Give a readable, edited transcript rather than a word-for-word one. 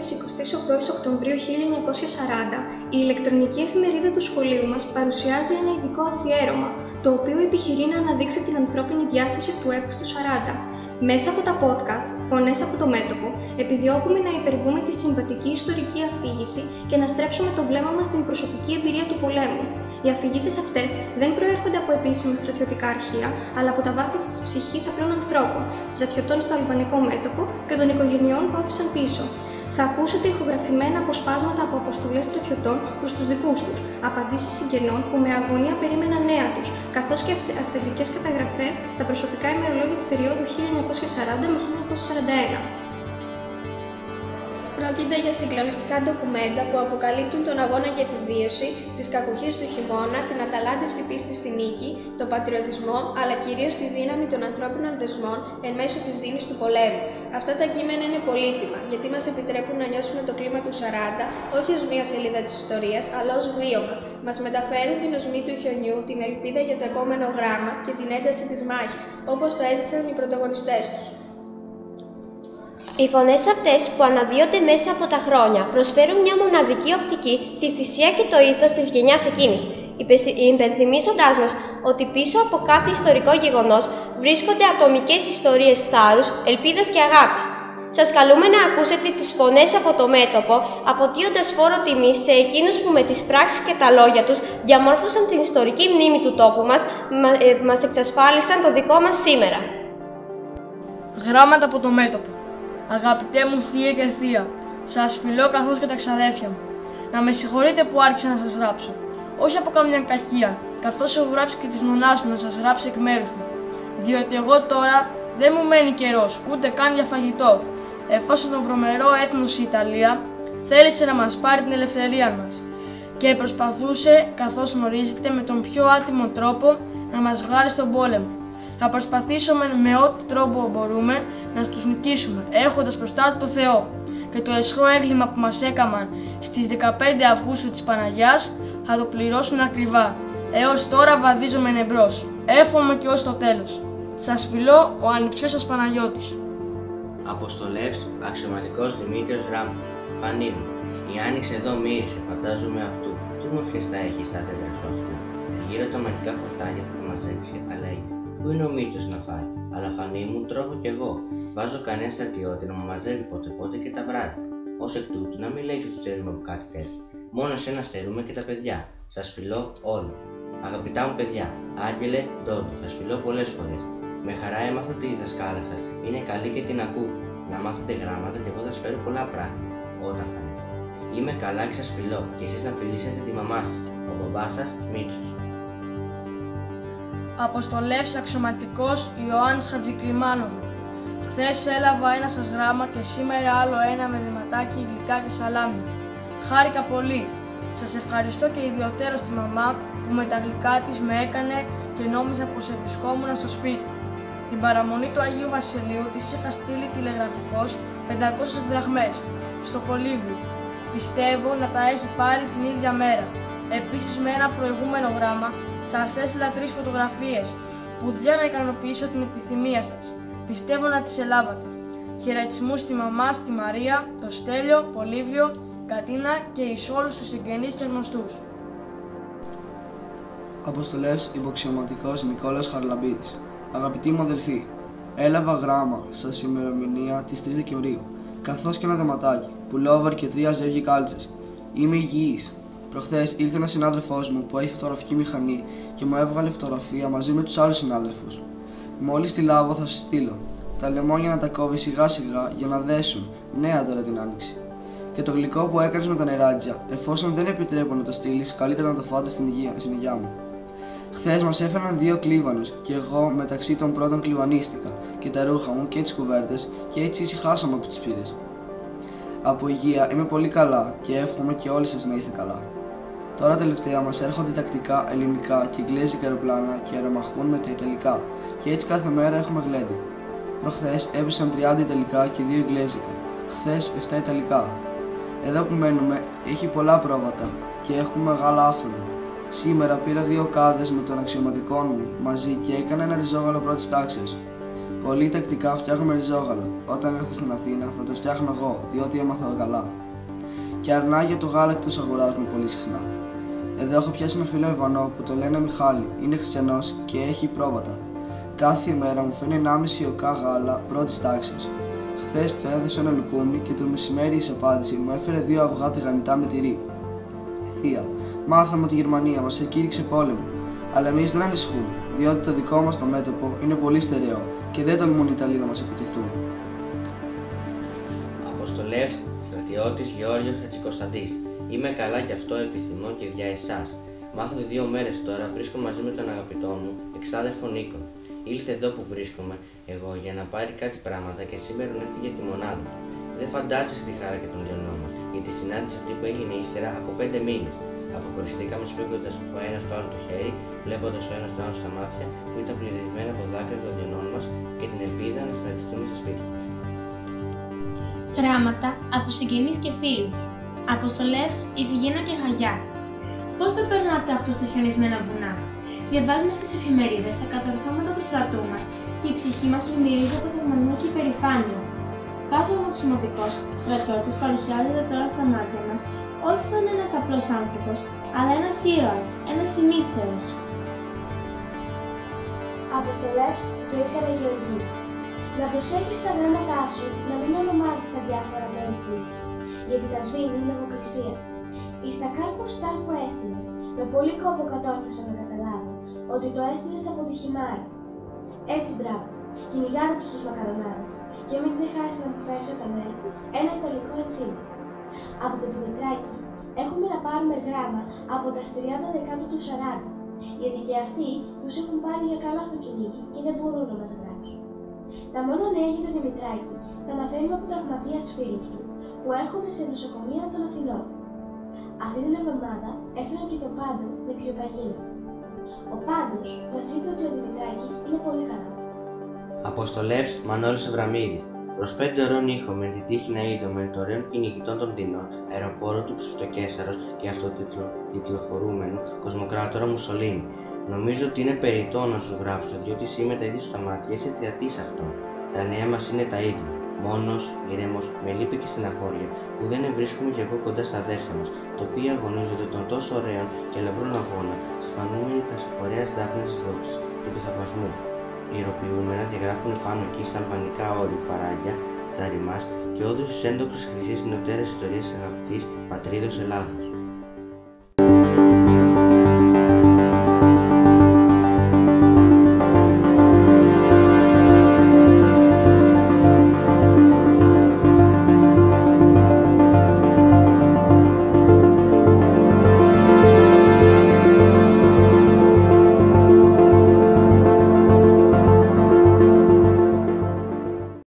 της 28ης Οκτωβρίου 1940, η ηλεκτρονική εφημερίδα του σχολείου μας παρουσιάζει ένα ειδικό αφιέρωμα, το οποίο επιχειρεί να αναδείξει την ανθρώπινη διάσταση του έπους του 40. Μέσα από τα podcast «Φωνές από το μέτωπο», επιδιώκουμε να υπερβούμε τη συμβατική ιστορική αφήγηση και να στρέψουμε το βλέμμα μας στην προσωπική εμπειρία του πολέμου. Οι αφηγήσεις αυτές δεν προέρχονται από επίσημα στρατιωτικά αρχεία, αλλά από τα βάθη της ψυχής απλών ανθρώπων, στρατιωτών στο αλβανικό μέτωπο και των οικογενειών που άφησαν πίσω. Θα ακούσετε ηχογραφημένα αποσπάσματα από αποστολές στρατιωτών προς τους δικούς τους, απαντήσεις συγγενών που με αγωνία περίμεναν νέα τους, καθώς και αυθεντικές καταγραφές στα προσωπικά ημερολόγια της περίοδου 1940 με 1941. Πρόκειται για συγκλονιστικά ντοκουμέντα που αποκαλύπτουν τον αγώνα για επιβίωση, τις κακουχίες του χειμώνα, την αταλάντευτη πίστη στη νίκη, τον πατριωτισμό, αλλά κυρίως τη δύναμη των ανθρώπινων δεσμών εν μέσω της δίνης του πολέμου. Αυτά τα κείμενα είναι πολύτιμα, γιατί μας επιτρέπουν να νιώσουμε το κλίμα του 40, όχι ως μία σελίδα της ιστορίας, αλλά ως βίωμα. Μας μεταφέρουν την οσμή του χιονιού, την ελπίδα για το επόμενο γράμμα και την ένταση της μάχης, όπως τα έζησαν οι πρωταγωνιστές τους. Οι φωνές αυτές που αναδύονται μέσα από τα χρόνια προσφέρουν μια μοναδική οπτική στη θυσία και το ήθος της γενιάς εκείνης, υπενθυμίζοντάς μας ότι πίσω από κάθε ιστορικό γεγονός βρίσκονται ατομικές ιστορίες θάρρους, ελπίδας και αγάπης. Σας καλούμε να ακούσετε τις φωνές από το μέτωπο, αποτείοντας φόρο τιμής σε εκείνους που με τις πράξεις και τα λόγια τους διαμόρφωσαν την ιστορική μνήμη του τόπου μας, μας εξασφάλισαν το δικό μας σήμερα. Γράμματα από το μέτωπο. Αγαπητέ μου θεία και θεία, σας φιλώ καθώς και τα ξαδέρφια μου. Να με συγχωρείτε που άρχισα να σας γράψω. Όχι από καμιά κακία, καθώς έχω γράψει και της νονάς μου να σας γράψει εκ μέρους μου. Διότι εγώ τώρα δεν μου μένει καιρός, ούτε καν για φαγητό, εφόσον το βρωμερό έθνος η Ιταλία θέλησε να μας πάρει την ελευθερία μας και προσπαθούσε, καθώς γνωρίζετε, με τον πιο άτιμο τρόπο να μας βγάλει στον πόλεμο. Θα προσπαθήσουμε με ό,τι τρόπο μπορούμε να τους νικήσουμε, έχοντας μπροστά του το Θεό. Και το αισχρό έγκλημα που μας έκαναν στις 15 Αυγούστου της Παναγιάς θα το πληρώσουν ακριβά. Έως τώρα βαδίζομαι εμπρός. Εύχομαι και ως το τέλος. Σας φιλώ, ο ανιψιός σας Παναγιώτης. Αποστολεύς, αξιωματικός Δημήτριος Ράμπος. Φανή μου, η άνοιξη εδώ μύρισε, φαντάζομαι αυτού. Τι μορφές θα έχει στα τέλη σου αυτού. Γύρω τα μαγικά χορτάρια θα τα μαζέψει και θα λέει: Πού είναι ο Μίτσος να φάει, αλλά Φανή μου τρώγω κι εγώ. Βάζω κανένα στρατιώτη να μου μαζεύει πότε και τα βράδια. Ως εκ τούτου, να μην λέει ότι ξέρουμε από κάτι τέτοιο. Μόνο εσένα στερούμε και τα παιδιά. Σας φιλώ όλοι. Αγαπητά μου παιδιά, Άγγελε, Ντόντο, σας φιλώ πολλές φορές. Με χαρά έμαθα ότι η δασκάλα σας είναι καλή και την ακούω. Να μάθετε γράμματα και εγώ θα σας φέρω πολλά πράγματα όταν θα έρθει. Είμαι καλά και σας φιλώ και εσείς να φιλήσετε τη μαμά σας. Ο μπαμπάς σας Μίτσος. Αποστολεύς αξιωματικός Ιωάννης Χατζηκλιμάνοβου. Χθες έλαβα ένα σας γράμμα και σήμερα άλλο ένα με δεματάκι, γλυκά και σαλάμι. Χάρηκα πολύ. Σας ευχαριστώ και ιδιωτέρως τη μαμά που με τα γλυκά της με έκανε και νόμιζα πως ευρισκόμουν στο σπίτι. Την παραμονή του Αγίου Βασιλείου της είχα στείλει τηλεγραφικώς 500 δραχμές στο Πολύβιο. Πιστεύω να τα έχει πάρει την ίδια μέρα. Επίσης με ένα προηγούμενο γράμμα σας έστειλα 3 φωτογραφίες που για να ικανοποιήσω την επιθυμία σας. Πιστεύω να τις ελάβατε. Χαιρετισμούς στη μαμά, στη Μαρία, το Στέλιο, Πολύβιο, Κατίνα και εις όλους τους συγγενείς και γνωστούς. Αποστολεύς υποαξιωματικός Νικόλαος Χαρλαμπίδης. Αγαπητοί μου αδελφοί, έλαβα γράμμα σας ημερομηνία της 3 Δεκεμβρίου, καθώς και ένα δεματάκι, πουλόβαρ και 3 ζεύγη κάλτσες. Είμαι υγιής. Προχθές ήρθε ένας συνάδελφός μου που έχει φωτογραφική μηχανή και μου έβγαλε φωτογραφία μαζί με τους άλλους συνάδελφους. Μόλις τη λάβω θα σας στείλω. Τα λεμόνια να τα κόβει σιγά σιγά για να δέσουν, νέα τώρα την άνοιξη. Και το γλυκό που έκανες με τα νεράτζια, εφόσον δεν επιτρέπω να το στείλεις, καλύτερα να το φάτε στην υγεία μου. Χθες μας έφεραν 2 κλίβανους και εγώ μεταξύ των πρώτων κλιβανίστηκα και τα ρούχα μου και τις κουβέρτες και έτσι ησυχάσαμε από τις πύρες. Από υγεία είμαι πολύ καλά και εύχομαι και όλοι σας να είστε καλά. Τώρα τελευταία μας έρχονται τακτικά ελληνικά και εγγλέζικα αεροπλάνα και αερομαχούν με τα ιταλικά και έτσι κάθε μέρα έχουμε γλέντι. Προχθές έπεσαν 30 ιταλικά και 2 εγγλέζικα, χθες 7 ιταλικά. Εδώ που μένουμε έχει πολλά πρόβατα και έχουμε μεγάλα άφθονα. Σήμερα πήρα 2 κάδες με τον αξιωματικό μου μαζί και έκανα ένα ριζόγαλο πρώτης τάξης. Πολύ τακτικά φτιάχνουμε ριζόγαλο. Όταν έρθω στην Αθήνα θα το φτιάχνω εγώ, διότι έμαθα καλά. Και αρνάγια του γάλακτος αγοράζουμε πολύ συχνά. Εδώ έχω πιάσει ένα φίλο Αλβανό που το λένε Μιχάλη, είναι χριστιανός και έχει πρόβατα. Κάθε ημέρα μου φέρνει 1,5 οκά γάλα πρώτης τάξης. Χθες του έδωσα ένα λουκούμι και το μεσημέρι εις απάντηση μου έφερε 2 αυγά τηγανιτά με τυρί. Θεία, μάθαμε ότι η Γερμανία μας εκήρυξε πόλεμο, αλλά εμείς δεν ανησυχούμε, διότι το δικό μας το μέτωπο είναι πολύ στερεό και δεν τολμούν οι Ιταλοί να μας επιτεθούν. Αποστολεύς, στρατιώτης Γεώργιος Χατζικοσταντής. Είμαι καλά και αυτό επιθυμώ και για εσάς. Μάθατε 2 μέρες τώρα, βρίσκομαι μαζί με τον αγαπητό μου, εξάδελφο Νίκο. Ήλθε εδώ που βρίσκομαι εγώ για να πάρει κάτι πράγματα και σήμερα ήρθε για τη μονάδα. Δεν φαντάζεσαι τη χαρά και τον λιονό μας, για τη συνάντηση αυτή που έγινε ύστερα από 5 μήνες. Αποχωριστήκαμε σφίγγοντας το ένα στο άλλο το χέρι, βλέποντας ο ένας τον άλλο στα μάτια που ήταν πληρισμένα από δάκρυα των λιονών μας και την ελπίδα να συναντηθούμε στο σπίτι. Γράμματα από συγγενείς και φίλους. Αποστολεύς Ιφηγένα και Χαγιά. Πώς το περνάτε αυτό στα χιονισμένα βουνά? Διαβάζουμε στις εφημερίδες τα κατορθώματα του στρατού μας και η ψυχή μας πλημμυρίζει από θαυμασμό και υπερηφάνεια. Κάθε ομοξυμωτικός στρατιώτης παρουσιάζεται τώρα στα μάτια μας όχι σαν ένας απλός άνθρωπος, αλλά ένας ήρωας, ένας ημίθεος. Αποστολεύς Ζωή Καραγεωργίου. Να προσέχεις τα γράμματά σου να μην ονομάζεις τα διάφορα μέρη που είσαι, γιατί τα σβήνει η λογοκρισία. Εις τα κάρπος στάλ που έστειλες, με πολύ κόπο κατόρθωσα να καταλάβω ότι το έστειλες από τη Χιμάρα. Έτσι μπράβο, κυνηγάτε τους στους μακαρονάδες και μην ξεχάσεις να μου φέρεις όταν έρθεις ένα ιταλικό ενθύμιο. Από το Δημητράκη έχουμε να πάρουμε γράμμα από τα 30 Δεκάτου του 40, γιατί και αυτοί τους έχουν πάρει για καλά στο κυνήγι και δεν μπορούν να μας γράψουν. Τα μόνο νέα για το Δημητράκη τα μαθαίνουμε από τραυματίες φίλους του που έρχονται σε νοσοκομεία των Αθηνών. Αυτή την εβδομάδα έφεραν και τον Πάντο με κρυοπαγίδα. Ο Πάντος μας είπε ότι ο Δημητράκης είναι πολύ καλά. Αποστολεύς Μανώλης Αβραμίδης. Προς 5 ώρων ήχο με την τύχη να είδαμε το ωραίο κυνηγητών των Τινών, αεροπόρο του Ψευτοκέσσαρος και αυτοτιτλοφορούμενου Κοσμοκράτορα Μουσολίνη. Νομίζω ότι είναι περιττό να σου γράψω, διότι εσύ με τα ίδια σου τα μάτια είσαι θεατής αυτών. Τα νέα μας είναι τα ίδια. Μόνος, ήρεμος, με λύπη και στεναχώρια, που δεν βρίσκουμε κι εγώ κοντά στα αδέρφια μας, τα οποία αγωνίζονται των τόσο ωραίων και λαμπρών αγώνα, συμφανούμενοι τα ωραίας δάφνης της δόξης και του θαυμασμού. Ιεροποιούμενα διαγράφουν πάνω εκεί στα αλβανικά όρη παράγια, στα ρημάς και όντως τις έντοξες χρυσές νεωτέρες ιστορίες αγαπητής πατρίδος Ελλάδος.